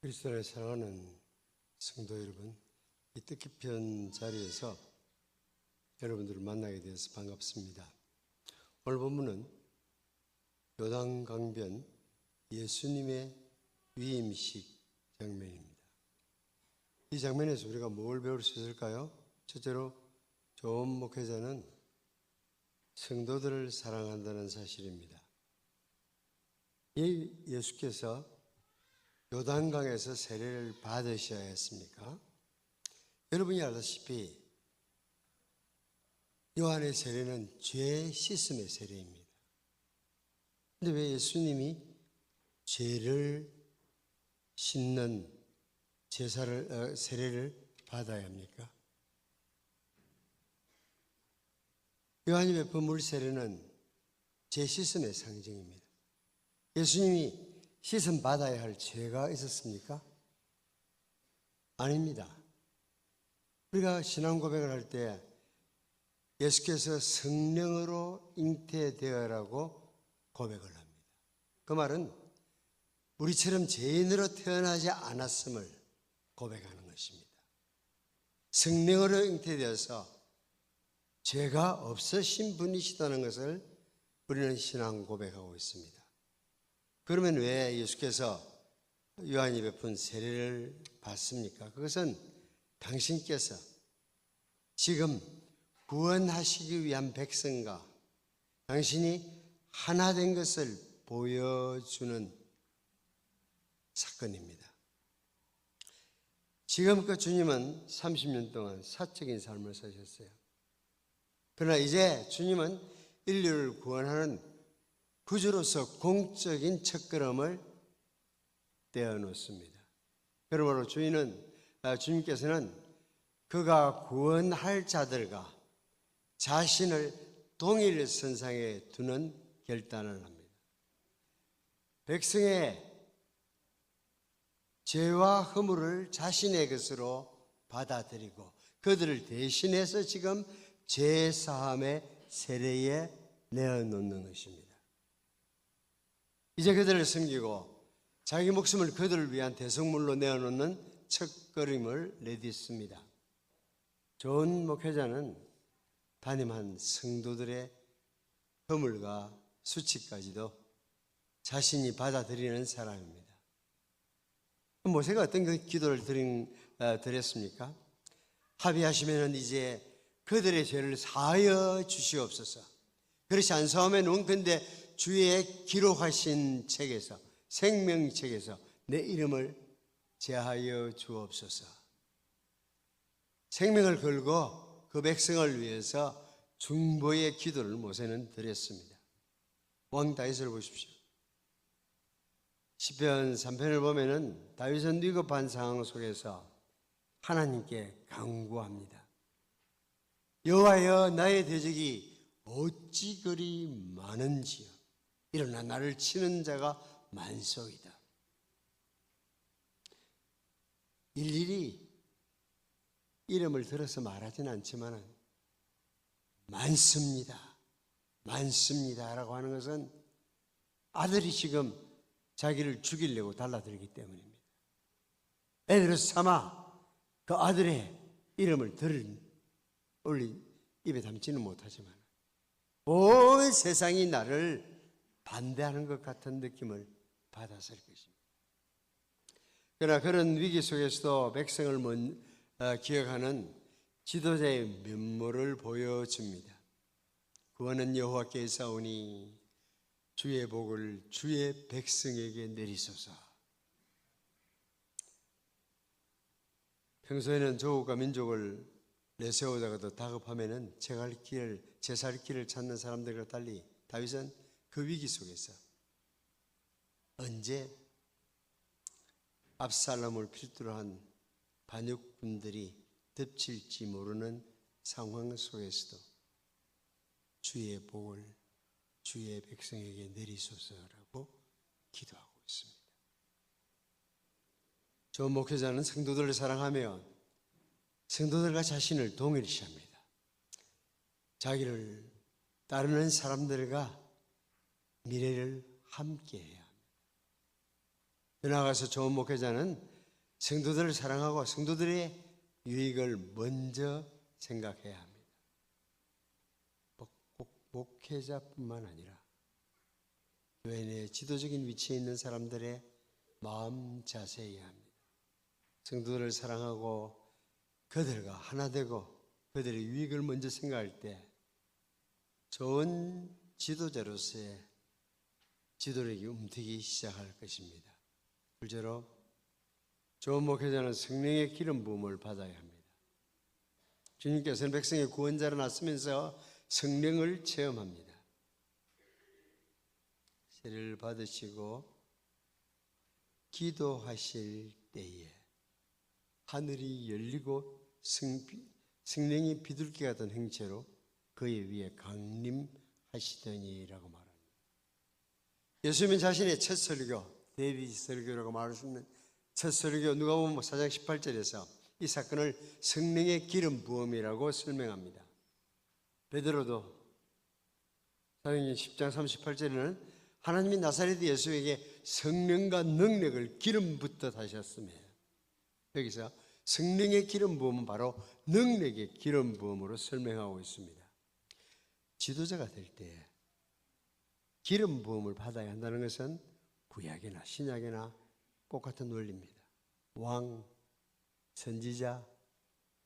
그리스도를 사랑하는 성도 여러분, 이 뜻깊은 자리에서 여러분들을 만나게 되어서 반갑습니다. 오늘 본문은 요단강변 예수님의 위임식 장면입니다. 이 장면에서 우리가 뭘 배울 수 있을까요? 첫째로 좋은 목회자는 성도들을 사랑한다는 사실입니다. 예수께서 요단강에서 세례를 받으셔야 했습니까? 여러분이 알다시피 요한의 세례는 죄 씻음의 세례입니다. 그런데 왜 예수님이 죄를 씻는 세례를 받아야 합니까? 요한이 베푼 물 세례는 죄 씻음의 상징입니다. 예수님이 씻음 받아야 할 죄가 있었습니까? 아닙니다. 우리가 신앙 고백을 할 때 예수께서 성령으로 잉태되어라고 고백을 합니다. 그 말은 우리처럼 죄인으로 태어나지 않았음을 고백하는 것입니다. 성령으로 잉태되어서 죄가 없으신 분이시다는 것을 우리는 신앙 고백하고 있습니다. 그러면 왜 예수께서 요한이 베푼 세례를 받습니까? 그것은 당신께서 지금 구원하시기 위한 백성과 당신이 하나 된 것을 보여주는 사건입니다. 지금껏 주님은 30년 동안 사적인 삶을 사셨어요. 그러나 이제 주님은 인류를 구원하는 구주로서 공적인 첫걸음을 떼어놓습니다. 그러므로 주님께서는 그가 구원할 자들과 자신을 동일 선상에 두는 결단을 합니다. 백성의 죄와 허물을 자신의 것으로 받아들이고 그들을 대신해서 지금 죄사함의 세례에 내어놓는 것입니다. 이제 그들을 섬기고 자기 목숨을 그들을 위한 대성물로 내어놓는 첫걸음을 내딛습니다. 좋은 목회자는 담임한 성도들의 허물과 수치까지도 자신이 받아들이는 사람입니다. 모세가 어떤 기도를 드렸습니까? 합의하시면 이제 그들의 죄를 사하여 주시옵소서. 그렇지 않사오면 원컨대 주의 기록하신 책에서 생명책에서 내 이름을 제하여 주옵소서. 생명을 걸고 그 백성을 위해서 중보의 기도를 모세는 드렸습니다. 왕 다윗을 보십시오. 시편 3편을 보면은 다윗은 위급한 상황 속에서 하나님께 간구합니다. 여호와여, 나의 대적이 어찌 그리 많은지요. 일어나 나를 치는 자가 많소이다. 일일이 이름을 들어서 말하지는 않지만 많습니다. 많습니다. 라고 하는 것은 아들이 지금 자기를 죽이려고 달라들기 때문입니다. 애들을 삼아 그 아들의 이름을 입에 담지는 못하지만 온 세상이 나를 반대하는 것 같은 느낌을 받았을 것입니다. 그러나 그런 위기 속에서도 백성을 기억하는 지도자의 면모를 보여줍니다. 구원은 여호와께 있사오니 주의 복을 주의 백성에게 내리소서. 평소에는 조국과 민족을 내세우다가도 다급하면은 제 살 길을 찾는 사람들과 달리 다윗은 그 위기 속에서 언제 압살롬을 필두로 한 반역군들이 덮칠지 모르는 상황 속에서도 주의 복을 주의 백성에게 내리소서라고 기도하고 있습니다. 좋은 목회자는 성도들을 사랑하며 성도들과 자신을 동일시합니다. 자기를 따르는 사람들과 미래를 함께해야 합니다. 나아가서 좋은 목회자는 성도들을 사랑하고 성도들의 유익을 먼저 생각해야 합니다. 꼭 목회자뿐만 아니라 교회 내 지도적인 위치에 있는 사람들의 마음 자세해야 합니다. 성도들을 사랑하고 그들과 하나 되고 그들의 유익을 먼저 생각할 때 좋은 지도자로서의 지도력이 움트기 시작할 것입니다. 둘째로 좋은 목회자는 성령의 기름 부음을 받아야 합니다. 주님께서는 백성의 구원자로 나서면서 성령을 체험합니다. 세례를 받으시고 기도하실 때에 하늘이 열리고 성령이 비둘기 같은 형체로 그의 위에 강림하시더니라고 말합니다. 예수님은 자신의 첫 설교, 데뷔 설교라고 말할 수 있는 첫 설교 누가복음 4장 18절에서 이 사건을 성령의 기름 부음이라고 설명합니다. 베드로도 사도행전 10장 38절에는 하나님이 나사렛 예수에게 성령과 능력을 기름 붓듯 하셨으며, 여기서 성령의 기름 부음은 바로 능력의 기름 부음으로 설명하고 있습니다. 지도자가 될 때 기름 부음을 받아야 한다는 것은 구약이나 신약이나 똑같은 원리입니다. 왕, 선지자,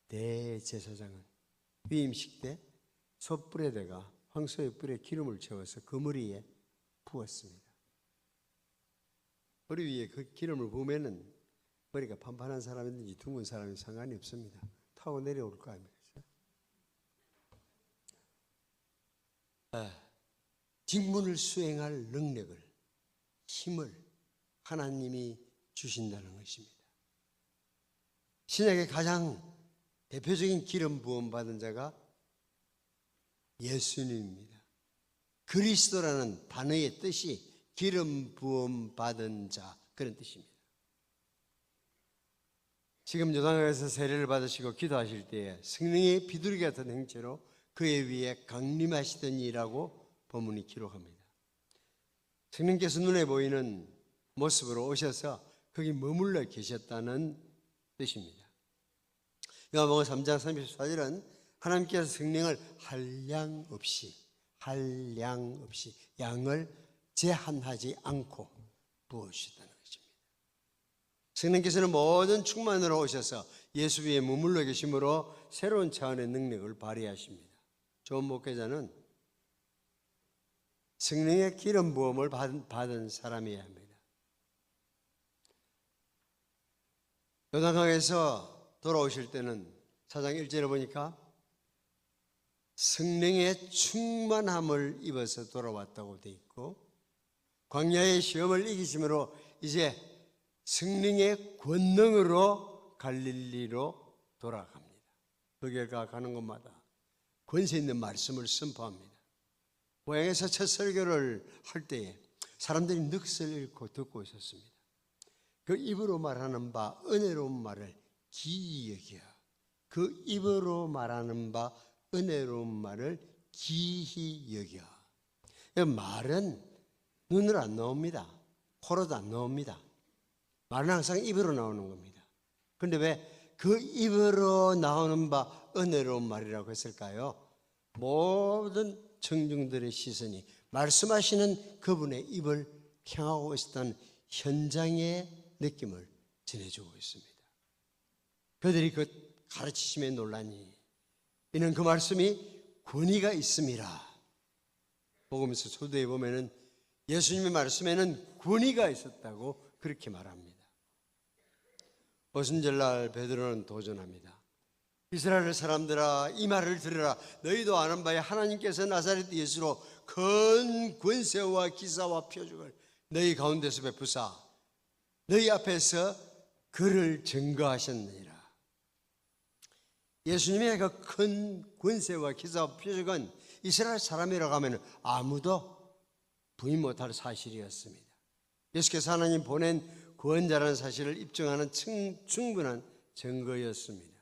대제사장은 위임식 때 솥불에다가 황소의 뿔에 기름을 채워서 그 머리에 부었습니다. 머리 위에 그 기름을 부으면은 머리가 판판한 사람이든지 둥근 사람이 상관이 없습니다. 타고 내려올 거 아닙니까? 직분을 수행할 능력을, 힘을 하나님이 주신다는 것입니다. 신약의 가장 대표적인 기름 부음 받은 자가 예수님입니다. 그리스도라는 단어의 뜻이 기름 부음 받은 자, 그런 뜻입니다. 지금 요단강에서 세례를 받으시고 기도하실 때에 성령의 비둘기 같은 형체로 그의 위에 강림하시더니라고 본문이 기록합니다. 성령께서 눈에 보이는 모습으로 오셔서 거기 머물러 계셨다는 뜻입니다. 요한복음 3장 34절은 하나님께서 성령을 한량 없이 양을 제한하지 않고 부으셨다는 것입니다. 성령께서는 모든 충만으로 오셔서 예수 위에 머물러 계심으로 새로운 차원의 능력을 발휘하십니다. 좋은 목회자는 성령의 기름 부음을 받은 사람이어야 합니다. 요단강에서 돌아오실 때는 4장 1절에 보니까 성령의 충만함을 입어서 돌아왔다고 되어 있고, 광야의 시험을 이기심으로 이제 성령의 권능으로 갈릴리로 돌아갑니다. 그 결과 가는 곳마다 권세 있는 말씀을 선포합니다. 고향에서 첫 설교를 할 때에 사람들이 넋을 잃고 듣고 있었습니다. 그 입으로 말하는 바 은혜로운 말을 기이 여겨, 그 입으로 말하는 바 은혜로운 말을 기이 여겨. 말은 눈으로 안 나옵니다. 코로도 안 나옵니다. 말은 항상 입으로 나오는 겁니다. 그런데 왜 그 입으로 나오는 바 은혜로운 말이라고 했을까요? 모든 청중들의 시선이 말씀하시는 그분의 입을 향하고 있었던 현장의 느낌을 전해주고 있습니다. 그들이 그 가르치심에 놀라니 이는 그 말씀이 권위가 있음이라. 복음서 초대에 보면은 예수님의 말씀에는 권위가 있었다고 그렇게 말합니다. 오순절날 베드로는 도전합니다. 이스라엘 사람들아, 이 말을 들으라. 너희도 아는 바에 하나님께서 나사렛 예수로 큰 권세와 기사와 표적을 너희 가운데서 베푸사 너희 앞에서 그를 증거하셨느니라. 예수님의 그 큰 권세와 기사와 표적은 이스라엘 사람이라고 하면 아무도 부인 못할 사실이었습니다. 예수께서 하나님 보낸 구원자라는 사실을 입증하는 충분한 증거였습니다.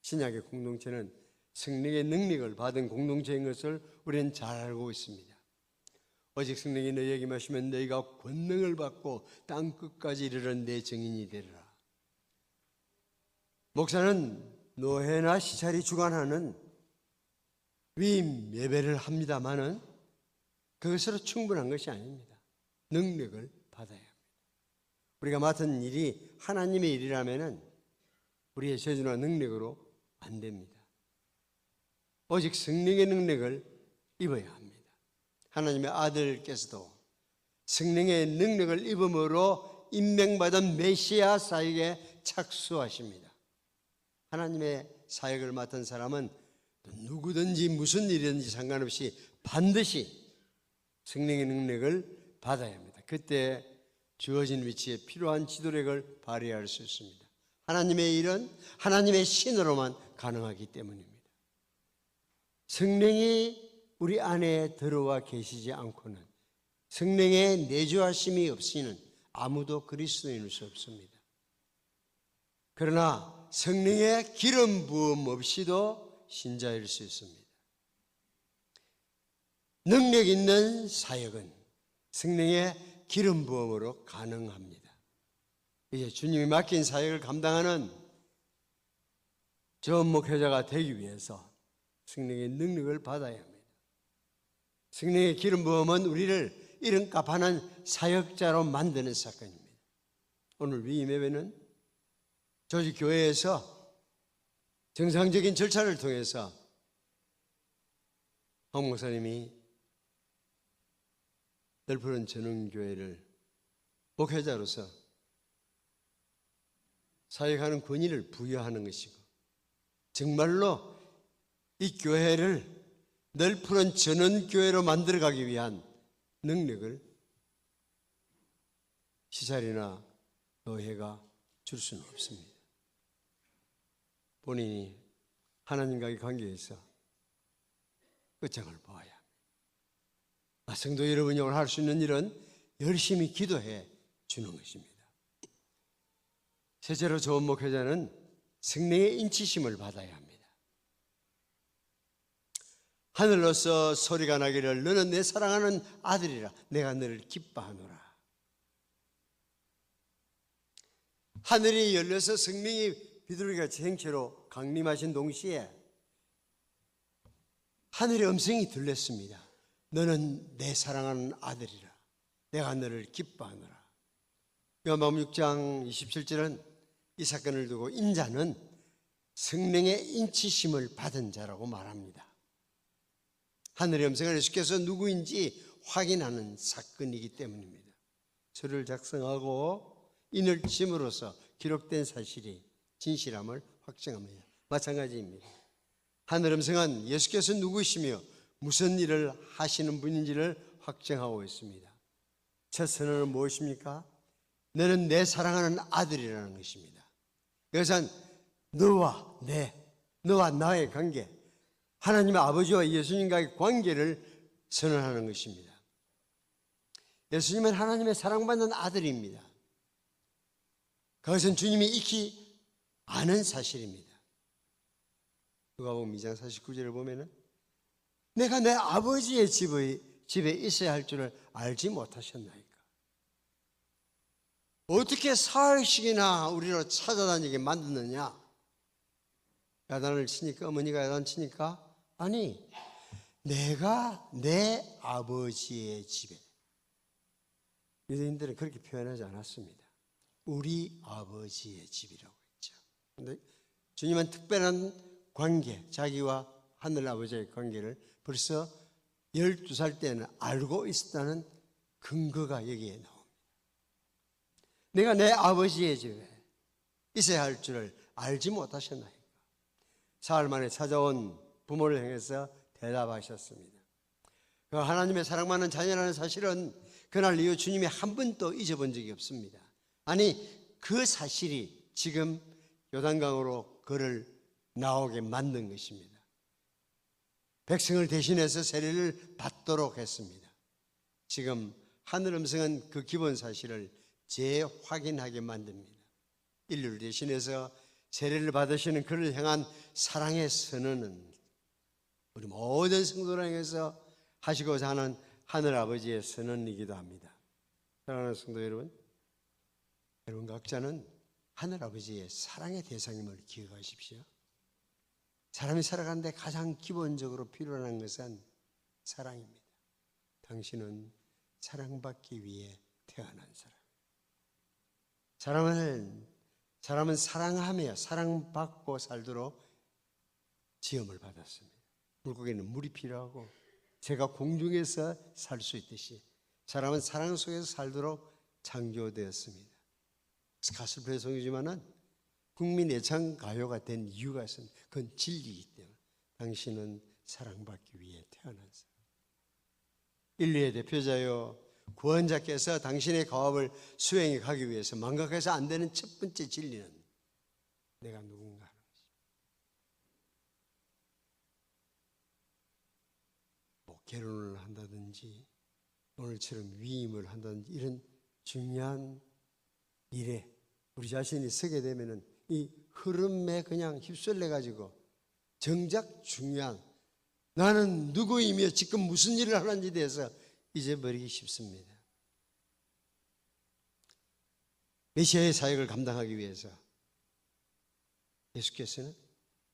신약의 공동체는 성령의 능력을 받은 공동체인 것을 우리는 잘 알고 있습니다. 오직 성령이 너희에게 임하시면 너희가 권능을 받고 땅 끝까지 이르러 내 증인이 되리라. 목사는 노회나 시찰이 주관하는 위임 예배를 합니다마는 그것으로 충분한 것이 아닙니다. 능력을 받아야 합니다. 우리가 맡은 일이 하나님의 일이라면 우리의 재주나 능력으로 안 됩니다. 오직 성령의 능력을 입어야 합니다. 하나님의 아들께서도 성령의 능력을 입음으로 임명받은 메시아 사역에 착수하십니다. 하나님의 사역을 맡은 사람은 누구든지 무슨 일이든지 상관없이 반드시 성령의 능력을 받아야 합니다. 그때 주어진 위치에 필요한 지도력을 발휘할 수 있습니다. 하나님의 일은 하나님의 신으로만 가능하기 때문입니다. 성령이 우리 안에 들어와 계시지 않고는, 성령의 내주하심이 없이는 아무도 그리스도인일 수 없습니다. 그러나 성령의 기름 부음 없이도 신자일 수 있습니다. 능력 있는 사역은 성령의 기름 부음으로 가능합니다. 이제 주님이 맡긴 사역을 감당하는 전 목회자가 되기 위해서 성령의 능력을 받아야 합니다. 성령의 기름 부음은 우리를 이름값하는 사역자로 만드는 사건입니다. 오늘 위임 예배는 조직 교회에서 정상적인 절차를 통해서 황 목사님이 널푸른 전흥교회를 목회자로서 사역하는 권위를 부여하는 것이고, 정말로 이 교회를 널푸른 전원교회로 만들어가기 위한 능력을 시찰이나 노회가 줄 수는 없습니다. 본인이 하나님과의 관계에서 끝장을 보아야 합니다. 성도 여러분이 오늘 할 수 있는 일은 열심히 기도해 주는 것입니다. 셋째로 좋은 목회자는 성령의 인치심을 받아야 합니다. 하늘로서 소리가 나기를 너는 내 사랑하는 아들이라 내가 너를 기뻐하노라. 하늘이 열려서 성령이 비둘기같이 행체로 강림하신 동시에 하늘의 음성이 들렸습니다. 너는 내 사랑하는 아들이라 내가 너를 기뻐하노라. 요한복음 6장 27절은 이 사건을 두고 인자는 성령의 인치심을 받은 자라고 말합니다. 하늘의 음성을 예수께서 누구인지 확인하는 사건이기 때문입니다. 서류를 작성하고 인을 침으로써 기록된 사실이 진실함을 확증합니다. 마찬가지입니다. 하늘 음성은 예수께서 누구시며 무슨 일을 하시는 분인지를 확증하고 있습니다. 첫 선언은 무엇입니까? 너는 내 사랑하는 아들이라는 것입니다. 이것은 너와 나의 관계, 하나님의 아버지와 예수님과의 관계를 선언하는 것입니다. 예수님은 하나님의 사랑받는 아들입니다. 그것은 주님이 익히 아는 사실입니다. 누가복음 2장 49절을 보면은 내가 내 아버지의 집에 있어야 할 줄을 알지 못하셨나이까. 어떻게 사흘씩이나 우리로 찾아다니게 만드느냐? 야단을 치니까, 어머니가 야단 치니까, 아니 내가 내 아버지의 집에. 유대인들은 그렇게 표현하지 않았습니다. 우리 아버지의 집이라고 했죠. 그런데 주님은 특별한 관계, 자기와 하늘 아버지의 관계를 벌써 12살 때는 알고 있었다는 근거가 여기에 나옵니다. 내가 내 아버지의 집에 있어야 할 줄을 알지 못하셨나이까. 사흘 만에 찾아온 부모를 향해서 대답하셨습니다. 하나님의 사랑받는 자녀라는 사실은 그날 이후 주님이 한 번도 잊어본 적이 없습니다. 아니 그 사실이 지금 요단강으로 그를 나오게 만든 것입니다. 백성을 대신해서 세례를 받도록 했습니다. 지금 하늘 음성은 그 기본 사실을 재확인하게 만듭니다. 인류를 대신해서 세례를 받으시는 그를 향한 사랑의 선언은 우리 모든 성도를 향해서 하시고자 하는 하늘 아버지의 선언이기도 합니다. 사랑하는 성도 여러분, 각자는 하늘아버지의 사랑의 대상임을 기억하십시오. 사람이 살아가는데 가장 기본적으로 필요한 것은 사랑입니다. 당신은 사랑받기 위해 태어난 사람. 사람은 사랑하며 사랑받고 살도록 지음을 받았습니다. 물고기는 물이 필요하고 새가 공중에서 살 수 있듯이 사람은 사랑 속에서 살도록 창조되었습니다. 가수 배송이지만은 국민 애창 가요가 된 이유가 있습니다. 그건 진리이기 때문에 당신은 사랑받기 위해 태어난 사람. 인류의 대표자요 구원자께서 당신의 가업을 수행해 가기 위해서 망각해서 안 되는 첫 번째 진리는 내가 누군가 하는 것입니다. 뭐 결혼을 한다든지 오늘처럼 위임을 한다든지 이런 중요한 일에 우리 자신이 서게 되면은 이 흐름에 그냥 휩쓸려 가지고 정작 중요한 나는 누구이며 지금 무슨 일을 하는지에 대해서 잊어버리기 쉽습니다. 메시아의 사역을 감당하기 위해서 예수께서는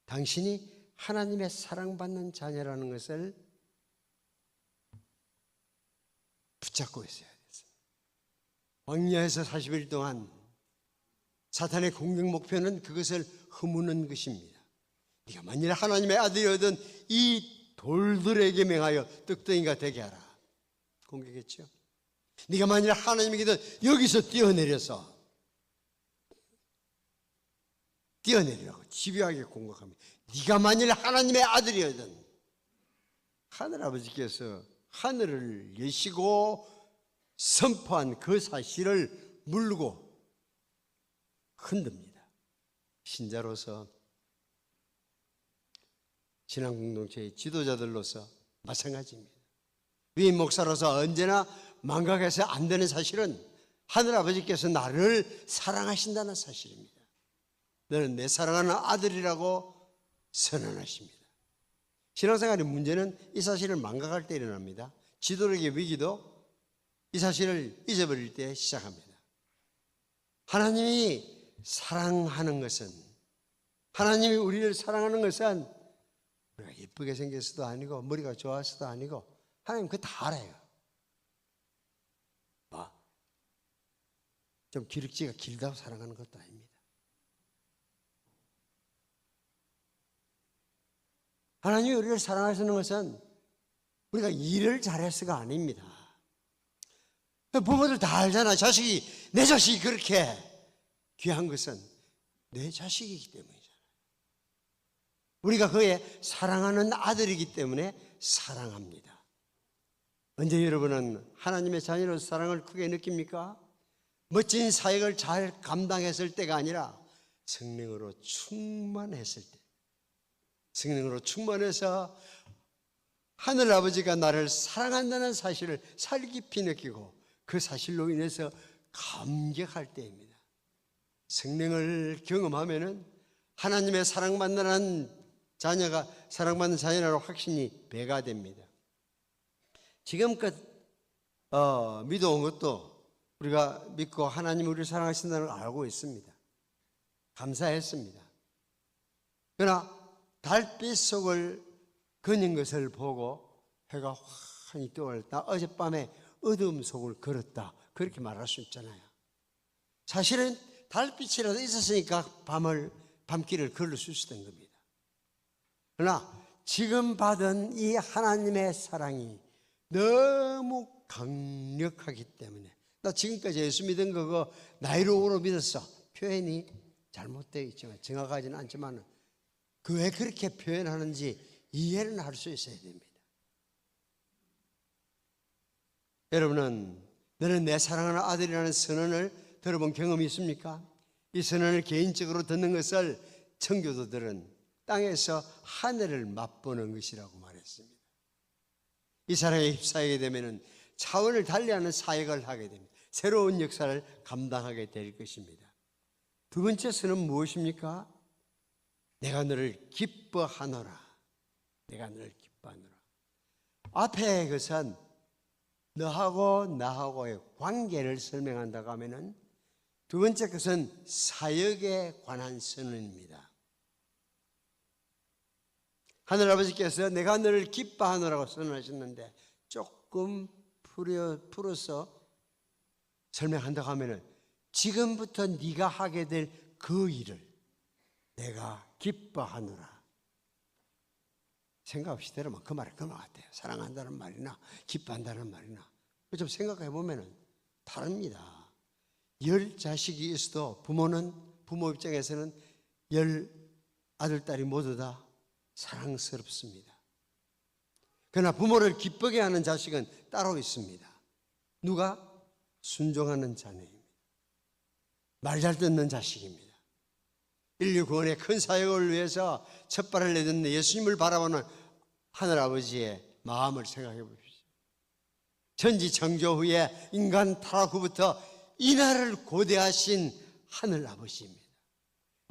당신이 하나님의 사랑받는 자녀라는 것을 붙잡고 있어야 됐습니다. 광야에서 40일 동안 사탄의 공격 목표는 그것을 허무는 것입니다. 네가 만일 하나님의 아들이거든 이 돌들에게 명하여 떡덩이가 되게 하라. 공격했죠. 네가 만일 하나님이거든 여기서 뛰어내리라고 집요하게 공격합니다. 네가 만일 하나님의 아들이거든 하늘아버지께서 하늘을 여시고 선포한 그 사실을 물고 흔듭니다. 신자로서 신앙공동체의 지도자들로서 마찬가지입니다. 위임 목사로서 언제나 망각해서 안 되는 사실은 하늘아버지께서 나를 사랑하신다는 사실입니다. 너는 내 사랑하는 아들이라고 선언하십니다. 신앙생활의 문제는 이 사실을 망각할 때 일어납니다. 지도력의 위기도 이 사실을 잊어버릴 때 시작합니다. 하나님이 사랑하는 것은 하나님이 우리를 사랑하는 것은 우리가 예쁘게 생겼어도 아니고 머리가 좋아서도 아니고 하나님 그거 다 알아요. 좀 기럭지가 길다고 사랑하는 것도 아닙니다. 하나님이 우리를 사랑하시는 것은 우리가 일을 잘해서가 아닙니다. 부모들 다 알잖아. 내 자식이 그렇게 귀한 것은 내 자식이기 때문이잖아요. 우리가 그의 사랑하는 아들이기 때문에 사랑합니다. 언제 여러분은 하나님의 자녀로서 사랑을 크게 느낍니까? 멋진 사역을 잘 감당했을 때가 아니라 성령으로 충만했을 때, 성령으로 충만해서 하늘아버지가 나를 사랑한다는 사실을 살깊이 느끼고 그 사실로 인해서 감격할 때입니다. 성령을 경험하면은 하나님의 사랑받는 자녀라고 확신이 배가 됩니다. 지금껏 믿어온 것도 우리가 믿고 하나님 우리를 사랑하신다는 걸 알고 있습니다. 감사했습니다. 그러나 달빛 속을 거닌 것을 보고 해가 환히 떠올랐다. 어젯밤에 어두움 속을 걸었다. 그렇게 말할 수 있잖아요. 사실은 달빛이라도 있었으니까 밤길을 걸을 수 있었던 겁니다. 그러나 지금 받은 이 하나님의 사랑이 너무 강력하기 때문에 나 지금까지 예수 믿은 거 나이로우로 믿었어. 표현이 잘못되어 있지만 정확하지는 않지만 그 왜 그렇게 표현하는지 이해는 할 수 있어야 됩니다. 여러분은 너는 내 사랑하는 아들이라는 선언을 들어본 경험이 있습니까? 이 선언을 개인적으로 듣는 것을 청교도들은 땅에서 하늘을 맛보는 것이라고 말했습니다. 이 사랑에 휩싸이게 되면 차원을 달리하는 사역을 하게 됩니다. 새로운 역사를 감당하게 될 것입니다. 두 번째 선언은 무엇입니까? 내가 너를 기뻐하노라. 내가 너를 기뻐하노라. 앞에 것은 너하고 나하고의 관계를 설명한다고 하면은 두 번째 것은 사역에 관한 선언입니다. 하늘아버지께서 내가 너를 기뻐하노라고 선언하셨는데 조금 풀어서 설명한다고 하면은 지금부터 네가 하게 될 그 일을 내가 기뻐하노라. 생각 없이 들으면 그 말이 그 말 같아요. 사랑한다는 말이나 기뻐한다는 말이나 좀 생각해 보면은 다릅니다. 10 자식이 있어도 부모 입장에서는 10 아들 딸이 모두 다 사랑스럽습니다. 그러나 부모를 기쁘게 하는 자식은 따로 있습니다. 누가? 순종하는 자녀입니다. 말 잘 듣는 자식입니다. 인류 구원의 큰 사역을 위해서 첫 발을 내딛는 예수님을 바라보는 하늘아버지의 마음을 생각해 보십시오. 천지 창조 후에 인간 타락 후부터 이 나라를 고대하신 하늘아버지입니다.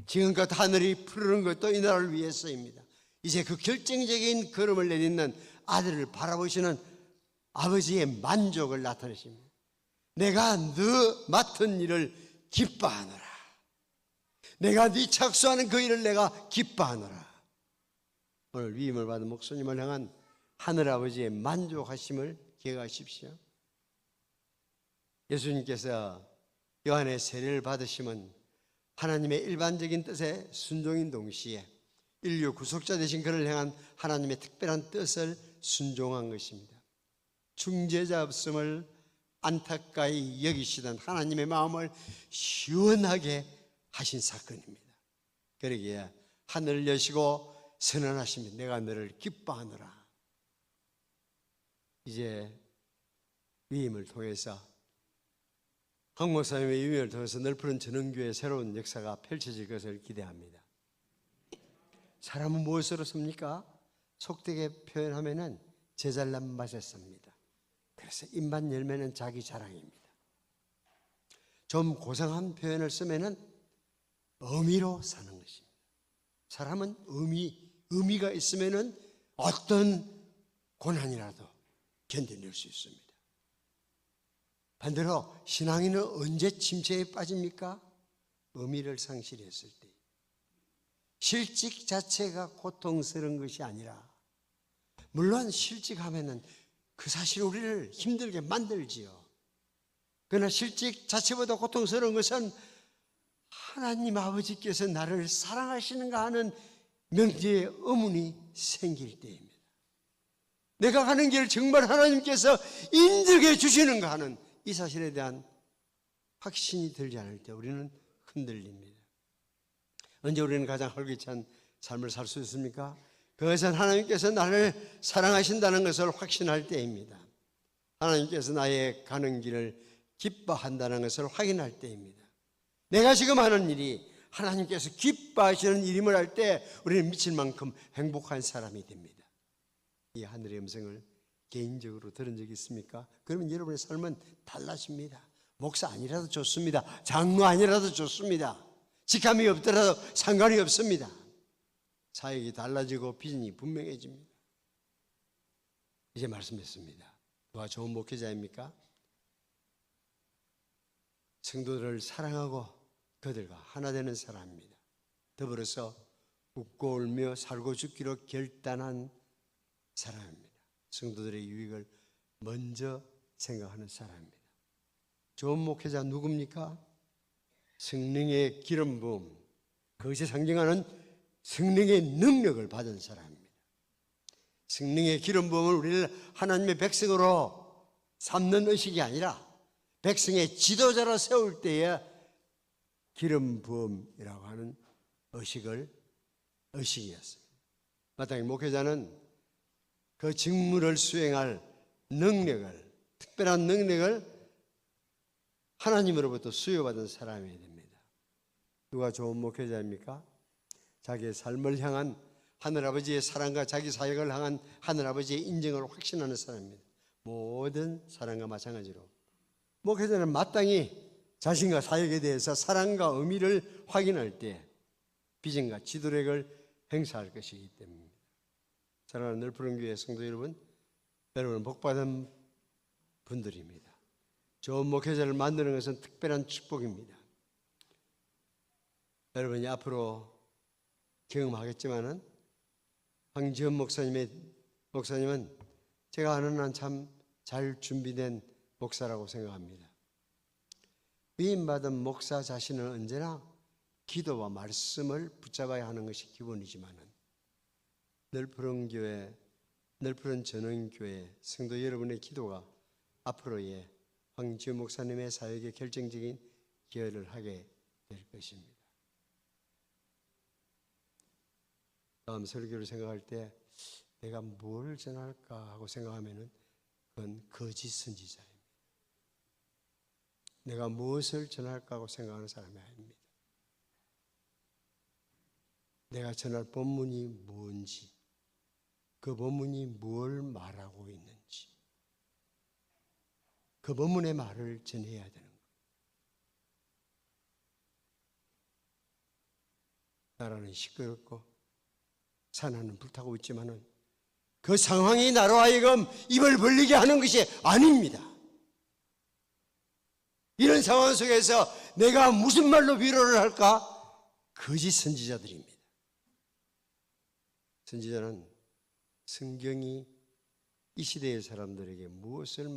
지금껏 하늘이 푸르는 것도 이 나라를 위해서입니다. 이제 그 결정적인 걸음을 내딛는 아들을 바라보시는 아버지의 만족을 나타내십니다. 내가 너 맡은 일을 기뻐하노라. 내가 네 착수하는 그 일을 내가 기뻐하노라. 오늘 위임을 받은 목사님을 향한 하늘아버지의 만족하심을 기억하십시오. 예수님께서 요한의 세례를 받으심은 하나님의 일반적인 뜻에 순종인 동시에 인류 구속자 되신 그를 향한 하나님의 특별한 뜻을 순종한 것입니다. 중재자 없음을 안타까이 여기시던 하나님의 마음을 시원하게 하신 사건입니다. 그러기에 하늘을 여시고 선언하십니다. 내가 너를 기뻐하노라. 이제 위임을 통해서 황 목사님의 위임을 통해서 넓은 전원교회의 새로운 역사가 펼쳐질 것을 기대합니다. 사람은 무엇으로 섭니까? 속되게 표현하면은 제잘난 맛에 섭니다. 그래서 입만 열면은 자기 자랑입니다. 좀 고상한 표현을 쓰면은 의미로 사는 것입니다. 사람은 의미가 있으면은 어떤 고난이라도 견뎌낼 수 있습니다. 반대로 신앙인은 언제 침체에 빠집니까? 의미를 상실했을 때. 실직 자체가 고통스러운 것이 아니라, 물론 실직하면은 그 사실 우리를 힘들게 만들지요. 그러나 실직 자체보다 고통스러운 것은 하나님 아버지께서 나를 사랑하시는가 하는 명제의 의문이 생길 때입니다. 내가 가는 길 정말 하나님께서 인정해 주시는가 하는 이 사실에 대한 확신이 들지 않을 때 우리는 흔들립니다. 언제 우리는 가장 활기찬 삶을 살 수 있습니까? 그것은 하나님께서 나를 사랑하신다는 것을 확신할 때입니다. 하나님께서 나의 가는 길을 기뻐한다는 것을 확인할 때입니다. 내가 지금 하는 일이 하나님께서 기뻐하시는 일임을 할 때 우리는 미칠 만큼 행복한 사람이 됩니다. 이 하늘의 음성을 개인적으로 들은 적이 있습니까? 그러면 여러분의 삶은 달라집니다. 목사 아니라도 좋습니다. 장로 아니라도 좋습니다. 직함이 없더라도 상관이 없습니다. 사역이 달라지고 비전이 분명해집니다. 이제 말씀했습니다. 누가 좋은 목회자입니까? 성도들을 사랑하고 그들과 하나 되는 사람입니다. 더불어서 웃고 울며 살고 죽기로 결단한 사람입니다. 성도들의 유익을 먼저 생각하는 사람입니다. 좋은 목회자 누굽니까? 성령의 기름 부음, 그것이 상징하는 성령의 능력을 받은 사람입니다. 성령의 기름 부음은 우리를 하나님의 백성으로 삼는 의식이 아니라 백성의 지도자로 세울 때에 기름 부음이라고 하는 의식이었습니다. 마땅히 목회자는 그 직무를 수행할 능력을, 특별한 능력을 하나님으로부터 수여받은 사람이 됩니다. 누가 좋은 목회자입니까? 자기의 삶을 향한 하늘아버지의 사랑과 자기 사역을 향한 하늘아버지의 인정을 확신하는 사람입니다. 모든 사랑과 마찬가지로 목회자는 마땅히 자신과 사역에 대해서 사랑과 의미를 확인할 때 비전과 지도력을 행사할 것이기 때문입니다. 사랑하는 넓은 교회 성도 여러분, 여러분은 복받은 분들입니다. 좋은 목회자를 만드는 것은 특별한 축복입니다. 여러분이 앞으로 경험하겠지만은 황지연 목사님은 제가 아는 한 참 잘 준비된 목사라고 생각합니다. 위임받은 목사 자신은 언제나 기도와 말씀을 붙잡아야 하는 것이 기본이지만은 널푸른 교회, 널푸른 전원교회 성도 여러분의 기도가 앞으로의 황지연 목사님의 사역에 결정적인 기여를 하게 될 것입니다. 다음 설교를 생각할 때 내가 뭘 전할까 하고 생각하면은 그건 거짓 선지자입니다. 내가 무엇을 전할까 하고 생각하는 사람이 아닙니다. 내가 전할 본문이 뭔지, 그 본문이 뭘 말하고 있는지, 그 본문의 말을 전해야 되는 거예요. 나라는 시끄럽고 산하는 불타고 있지만은 그 상황이 나로 하여금 입을 벌리게 하는 것이 아닙니다. 이런 상황 속에서 내가 무슨 말로 위로를 할까? 거짓 선지자들입니다. 선지자는 성경이 이 시대의 사람들에게 무엇을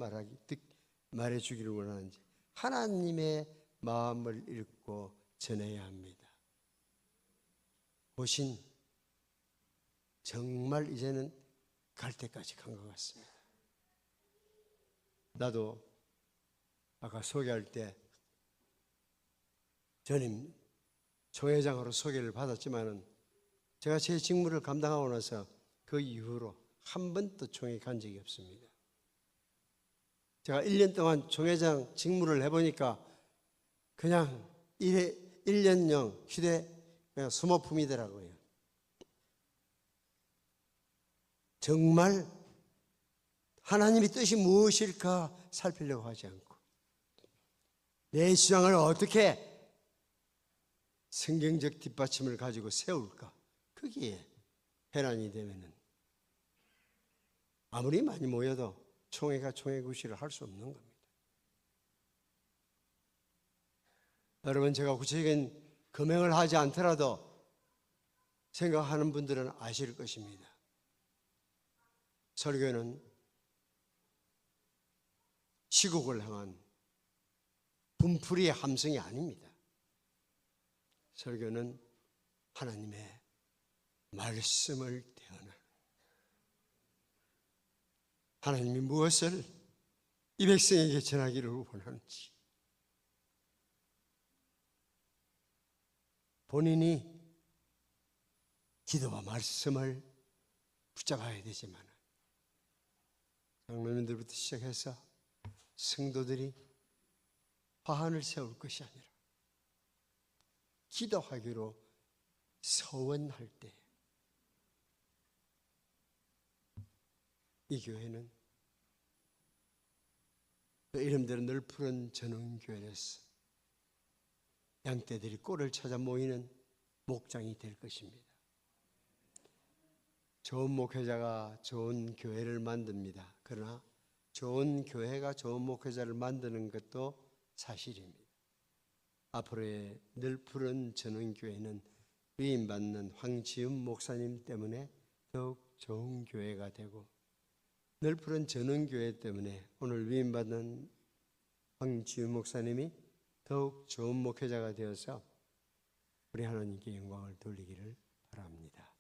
말해주기를 원하는지 하나님의 마음을 읽고 전해야 합니다. 보신 정말 이제는 갈 때까지 간 것 같습니다. 나도 아까 소개할 때 전임 총회장으로 소개를 받았지만은 제가 제 직무를 감당하고 나서 그 이후로 한 번도 총회 간 적이 없습니다. 제가 1년 동안 총회장 직무를 해보니까 그냥 1년용 그냥 소모품이더라고요. 정말 하나님의 뜻이 무엇일까 살피려고 하지 않고 내 주장을 어떻게 성경적 뒷받침을 가지고 세울까, 거기에 해란이 되면은 아무리 많이 모여도 총회가 총회 구실을 할 수 없는 겁니다. 여러분, 제가 구체적인 금행을 하지 않더라도 생각하는 분들은 아실 것입니다. 설교는 시국을 향한 분풀이의 함성이 아닙니다. 설교는 하나님의 말씀을 대하는, 하나님이 무엇을 이 백성에게 전하기를 원하는지 본인이 기도와 말씀을 붙잡아야 되지만 장로님들부터 시작해서 성도들이 화환을 세울 것이 아니라 기도하기로 서원할 때 이 교회는 그 이름대로 널푸른 전원교회에서 양떼들이 꼴을 찾아 모이는 목장이 될 것입니다. 좋은 목회자가 좋은 교회를 만듭니다. 그러나 좋은 교회가 좋은 목회자를 만드는 것도 사실입니다. 앞으로의 널푸른 전원교회는 위임받는 황지은 목사님 때문에 더욱 좋은 교회가 되고, 널푸른 전원교회 때문에 오늘 위임받는 황지은 목사님이 더욱 좋은 목회자가 되어서 우리 하나님께 영광을 돌리기를 바랍니다.